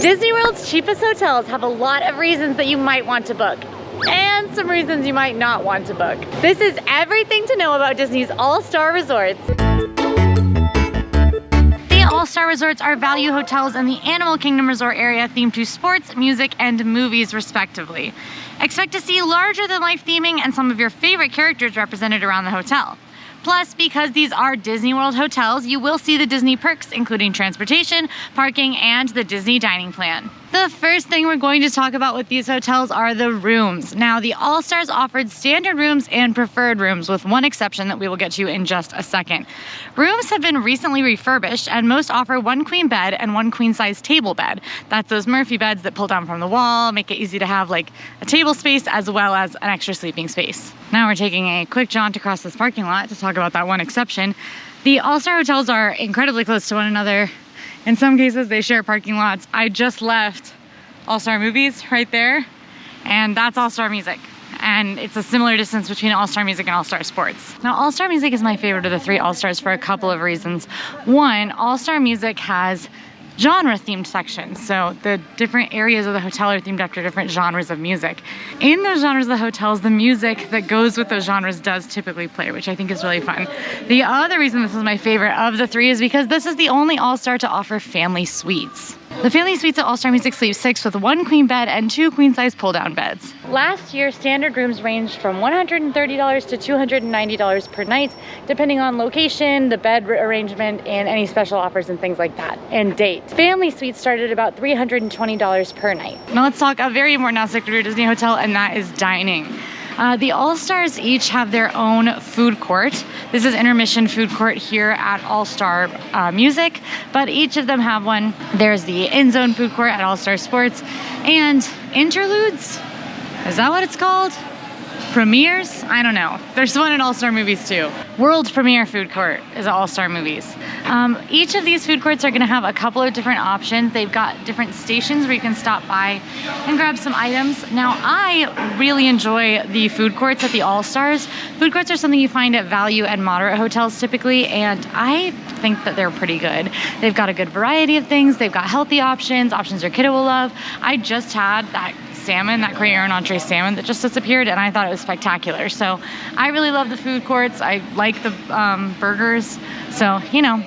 Disney World's cheapest hotels have a lot of reasons that you might want to book, and some reasons you might not want to book. This is everything to know about Disney's All-Star Resorts. The All-Star Resorts are value hotels in the Animal Kingdom Resort area themed to sports, music, and movies respectively. Expect to see larger-than-life theming and some of your favorite characters represented around the hotel. Plus, because these are Disney World hotels, you will see the Disney perks, including transportation, parking, and the Disney dining plan. The first thing we're going to talk about with these hotels are the rooms. Now, the All-Stars offered standard rooms and preferred rooms, with one exception that we will get to in just a second. Rooms have been recently refurbished, and most offer one queen bed and one queen-size table bed. That's those Murphy beds that pull down from the wall, make it easy to have like a table space as well as an extra sleeping space. Now we're taking a quick jaunt across this parking lot to talk about that one exception. The All-Star hotels are incredibly close to one another. In some cases, they share parking lots. I just left All-Star Movies right there, and that's All-Star Music. And it's a similar distance between All-Star Music and All-Star Sports. Now, All-Star Music is my favorite of the three All-Stars for a couple of reasons. One, All-Star Music has genre-themed sections, so the different areas of the hotel are themed after different genres of music. In those genres of the hotels, the music that goes with those genres does typically play, which I think is really fun. The other reason this is my favorite of the three is because this is the only All-Star to offer family suites. The family suites at All-Star Music sleep 6 with one queen bed and 2 queen-size pull-down beds. Last year, standard rooms ranged from $130 to $290 per night, depending on location, the bed arrangement, and any special offers and things like that, and date. Family suites started at about $320 per night. Now let's talk a very important aspect of your Disney hotel, and that is dining. The All-Stars each have their own food court. This is intermission food court here at All-Star Music, but each of them have one. There's the in-zone food court at All-Star Sports, and interludes? Is that what it's called? Premieres? I don't know. There's one at All-Star Movies too. World Premiere Food Court is at All-Star Movies. Each of these food courts are gonna have a couple of different options. They've got different stations where you can stop by and grab some items. Now, I really enjoy the food courts at the All-Stars. Food courts are something you find at value and moderate hotels typically, and I think that they're pretty good. They've got a good variety of things. They've got healthy options your kiddo will love. I just had that salmon, that Gruyere and entree salmon that just disappeared, and I thought it was spectacular. So I really love the food courts. I like the burgers. So, you know,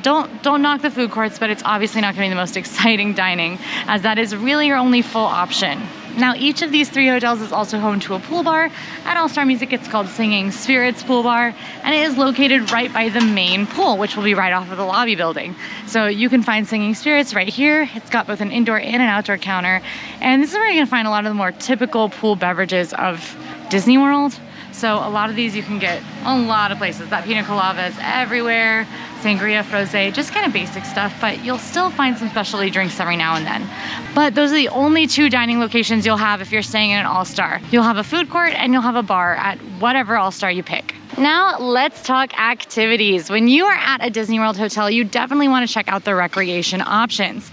don't knock the food courts, but it's obviously not going to be the most exciting dining, as that is really your only full option. Now, each of these three hotels is also home to a pool bar. At All-Star Music, it's called Singing Spirits Pool Bar, and it is located right by the main pool, which will be right off of the lobby building. So you can find Singing Spirits right here. It's got both an indoor and an outdoor counter, and this is where you're gonna find a lot of the more typical pool beverages of Disney World. So a lot of these you can get a lot of places. That pina colada is everywhere, sangria, frosé, just kind of basic stuff, but you'll still find some specialty drinks every now and then. But those are the only two dining locations you'll have if you're staying in an All-Star. You'll have a food court and you'll have a bar at whatever All-Star you pick. Now let's talk activities. When you are at a Disney World hotel, you definitely want to check out the recreation options.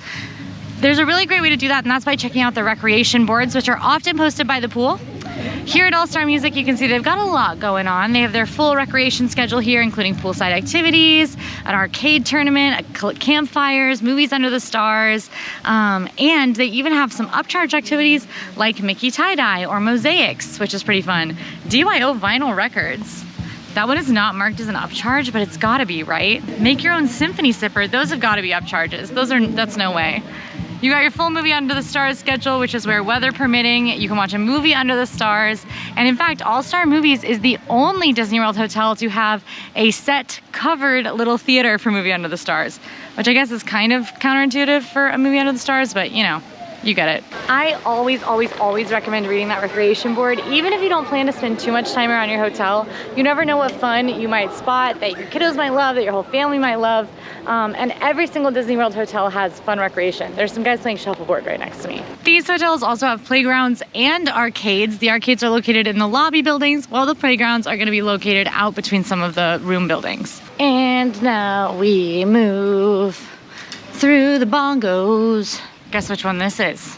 There's a really great way to do that, and that's by checking out the recreation boards, which are often posted by the pool. Here at All-Star Music, you can see they've got a lot going on. They have their full recreation schedule here, including poolside activities, an arcade tournament, campfires, movies under the stars, and they even have some upcharge activities like Mickey tie-dye or mosaics, which is pretty fun. DYO vinyl records. That one is not marked as an upcharge, but it's gotta be, right? Make your own symphony sipper. Those have gotta be upcharges. That's no way. You got your full movie under the stars schedule, which is where, weather permitting, you can watch a movie under the stars. And in fact, All-Star Movies is the only Disney World hotel to have a set covered little theater for Movie Under the Stars, which I guess is kind of counterintuitive for a movie under the stars, but you know, you get it. I always recommend reading that recreation board. Even if you don't plan to spend too much time around your hotel, you never know what fun you might spot that your kiddos might love, that your whole family might love. And every single Disney World hotel has fun recreation. There's some guys playing shuffleboard right next to me. These hotels also have playgrounds and arcades. The arcades are located in the lobby buildings, while the playgrounds are gonna be located out between some of the room buildings. And now we move through the bongos. Guess which one this is?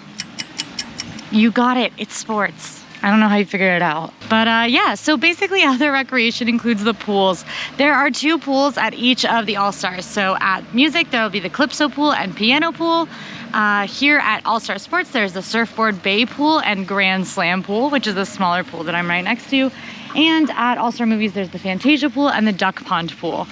You got it, it's sports. I don't know how you figured it out. But yeah, so basically other recreation includes the pools. There are 2 pools at each of the All-Stars. So at Music, there'll be the Calypso pool and Piano pool. Here at All-Star Sports, there's the Surfboard Bay Pool and Grand Slam Pool, which is the smaller pool that I'm right next to. And at All-Star Movies, there's the Fantasia Pool and the Duck Pond Pool.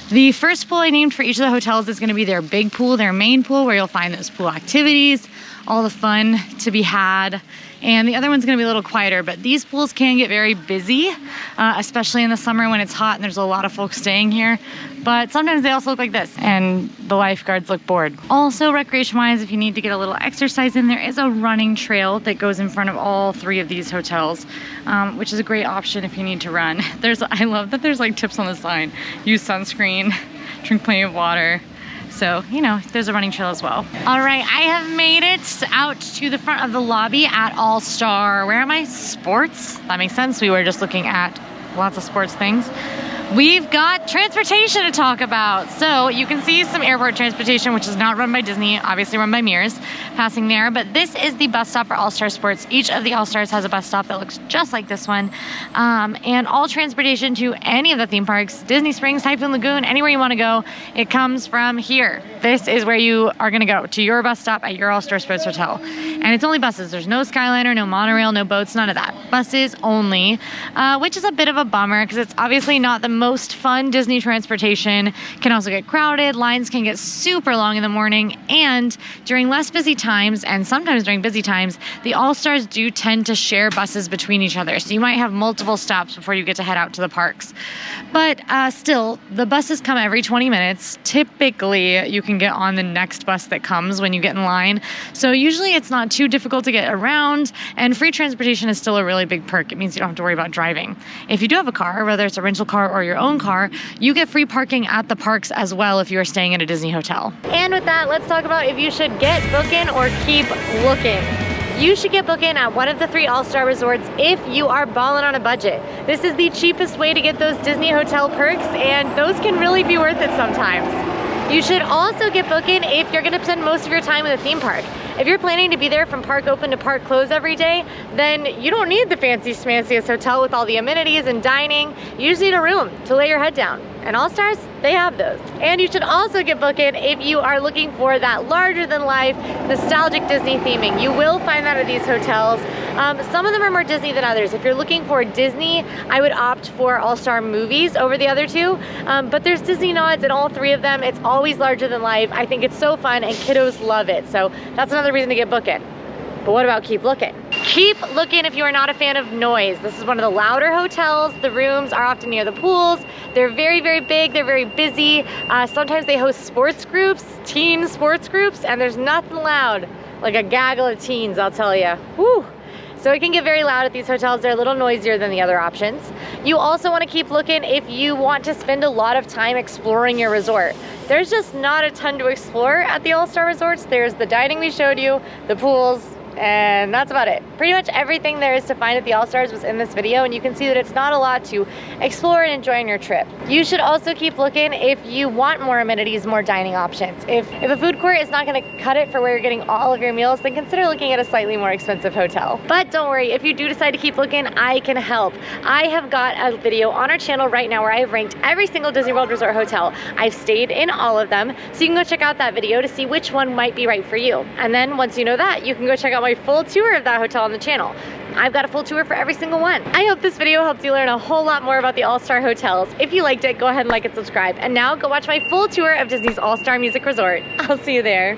The first pool I named for each of the hotels is going to be their big pool, their main pool, where you'll find those pool activities, all the fun to be had. And the other one's going to be a little quieter, but these pools can get very busy, especially in the summer when it's hot and there's a lot of folks staying here. But sometimes they also look like this, and the lifeguards look bored. Also, recreation-wise, if you need to get a little exercise in, there is a running trail that goes in front of all three of these hotels, which is a great option if you need to run. I love that there's like tips on the sign. Use sunscreen, drink plenty of water. So, you know, there's a running trail as well. All right, I have made it out to the front of the lobby at All-Star. Where am I? Sports? That makes sense. We were just looking at lots of sports things. We've got transportation to talk about. So you can see some airport transportation, which is not run by Disney, obviously run by Mears, passing there. But this is the bus stop for All-Star Sports. Each of the All-Stars has a bus stop that looks just like this one. And all transportation to any of the theme parks, Disney Springs, Typhoon Lagoon, anywhere you want to go, it comes from here. This is where you are going to go, to your bus stop at your All-Star Sports hotel. And it's only buses. There's no Skyliner, no monorail, no boats, none of that. Buses only, which is a bit of a bummer because it's obviously not the most fun Disney transportation. Can also get crowded. Lines can get super long in the morning, and during less busy times, and sometimes during busy times, the All-Stars do tend to share buses between each other. So you might have multiple stops before you get to head out to the parks. But still, the buses come every 20 minutes. Typically, you can get on the next bus that comes when you get in line. So usually it's not too difficult to get around, and free transportation is still a really big perk. It means you don't have to worry about driving. If you do have a car, whether it's a rental car or your own car, you get free parking at the parks as well if you are staying at a Disney hotel. And with that, let's talk about if you should get booking or keep looking. You should get booking at one of the 3 All-Star resorts if you are balling on a budget. This is the cheapest way to get those Disney hotel perks, and those can really be worth it sometimes. You should also get booking if you're gonna spend most of your time in the theme park. If you're planning to be there from park open to park close every day, then you don't need the fancy schmanciest hotel with all the amenities and dining. You just need a room to lay your head down. And All-Stars, they have those. And you should also get booking if you are looking for that larger than life, nostalgic Disney theming. You will find that at these hotels. Some of them are more Disney than others. If you're looking for Disney, I would opt for All-Star Movies over the other 2. But there's Disney nods in all 3 of them. It's always larger than life. I think it's so fun and kiddos love it. So that's another reason to get booking. But what about keep looking? Keep looking if you are not a fan of noise. This is one of the louder hotels. The rooms are often near the pools. They're very, very big. They're very busy. Sometimes they host sports groups, teen sports groups, and there's nothing loud like a gaggle of teens, I'll tell you. Woo! So it can get very loud at these hotels. They're a little noisier than the other options. You also want to keep looking if you want to spend a lot of time exploring your resort. There's just not a ton to explore at the All-Star resorts. There's the dining we showed you, the pools, and that's about it. Pretty much everything there is to find at the All-Stars was in this video, and you can see that it's not a lot to explore and enjoy on your trip. You should also keep looking if you want more amenities, more dining options. If a food court is not gonna cut it for where you're getting all of your meals, then consider looking at a slightly more expensive hotel. But don't worry, if you do decide to keep looking, I can help. I have got a video on our channel right now where I have ranked every single Disney World Resort hotel. I've stayed in all of them, so you can go check out that video to see which one might be right for you. And then once you know that, you can go check out my full tour of that hotel on the channel. I've got a full tour for every single one. I hope this video helped you learn a whole lot more about the All-Star hotels. If you liked it, go ahead and like and subscribe. And now go watch my full tour of Disney's All-Star Music Resort. I'll see you there.